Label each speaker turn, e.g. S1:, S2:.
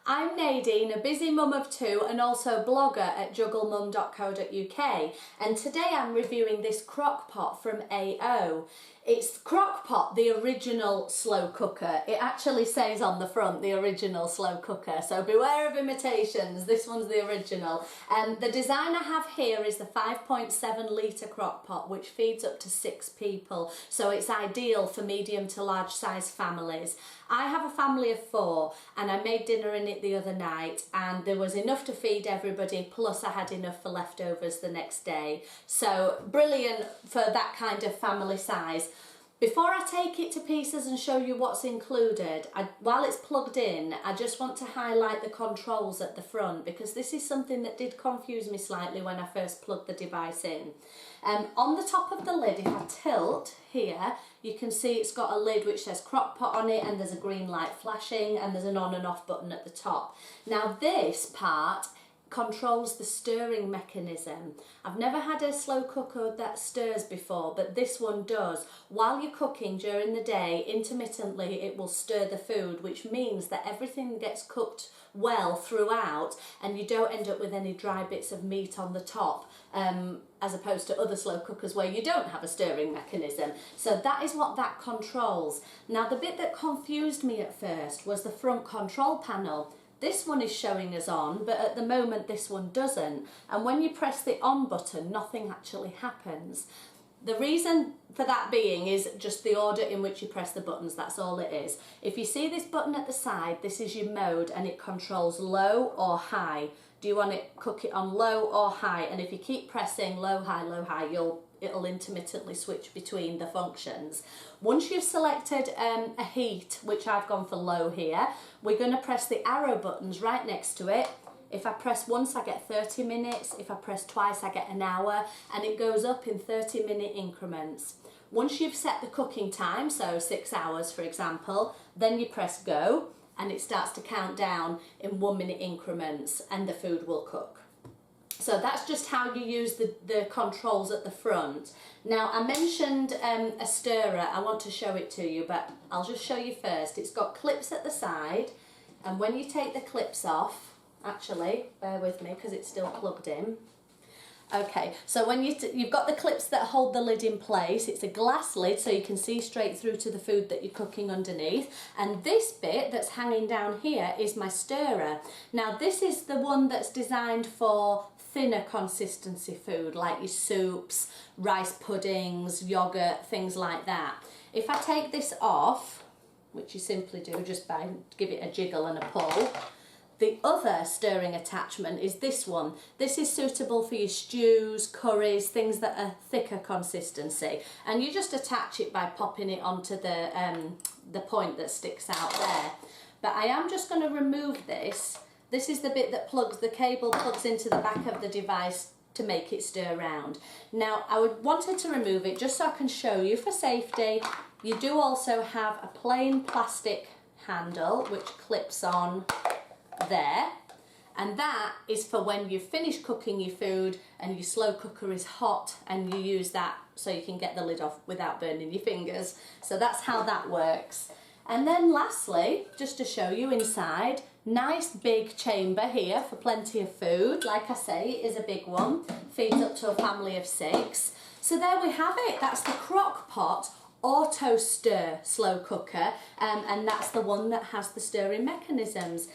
S1: I'm Nadine, a busy mum of two and also blogger at jugglemum.co.uk, and today I'm reviewing this CrockPot from AO. It's CrockPot, the original slow cooker. It actually says on the front, the original slow cooker, so beware of imitations. This one's the original. The design I have here is the 5.7 litre CrockPot, which feeds up to 6 people, so it's ideal for medium to large size families. I have a family of 4 and I made dinner in it the other night, and there was enough to feed everybody, plus I had enough for leftovers the next day. So brilliant for that kind of family size. Before I take it to pieces and show you what's included, while it's plugged in, I just want to highlight the controls at the front, because this is something that did confuse me slightly when I first plugged the device in. On the top of the lid, if I tilt here, you can see it's got a lid which says CrockPot on it, and there's a green light flashing, and there's an on and off button at the top. Now this part controls the stirring mechanism. I've never had a slow cooker that stirs before, but this one does. While you're cooking during the day, intermittently it will stir the food, which means that everything gets cooked well throughout and you don't end up with any dry bits of meat on the top, as opposed to other slow cookers where you don't have a stirring mechanism. So that is what that controls. Now the bit that confused me at first was the front control panel. This one is showing us on, but at the moment this one doesn't. And when you press the on button, nothing actually happens. The reason for that being is just the order in which you press the buttons, that's all it is. If you see this button at the side, this is your mode and it controls low or high. Do you want to cook it on low or high? And if you keep pressing low, high, it'll intermittently switch between the functions. Once you've selected a heat, which I've gone for low here, we're going to press the arrow buttons right next to it. If I press once, I get 30 minutes. If I press twice, I get an hour, and it goes up in 30-minute increments. Once you've set the cooking time, so 6 hours for example, then you press go, and it starts to count down in 1-minute increments, and the food will cook. So that's just how you use the controls at the front. Now I mentioned a stirrer. I want to show it to you, but I'll just show you first. It's got clips at the side, and when you take the clips off, actually, bear with me because it's still plugged in. Okay, so when you've got the clips that hold the lid in place, it's a glass lid so you can see straight through to the food that you're cooking underneath, and this bit that's hanging down here is my stirrer. Now this is the one that's designed for thinner consistency food like your soups, rice puddings, yogurt, things like that. If I take this off, which you simply do just by give it a jiggle and a pull, the other stirring attachment is this one. This is suitable for your stews, curries, things that are thicker consistency, and you just attach it by popping it onto the point that sticks out there. But I am just going to remove this. This is the bit that the cable plugs into the back of the device to make it stir round. Now I wanted to remove it just so I can show you for safety. You do also have a plain plastic handle which clips on there, and that is for when you've finished cooking your food and your slow cooker is hot, and you use that so you can get the lid off without burning your fingers. So that's how that works. And then lastly, just to show you inside, nice big chamber here for plenty of food. Like I say, it is a big one, feeds up to a family of 6. So there we have it. That's the CrockPot AutoStir slow cooker, and that's the one that has the stirring mechanisms.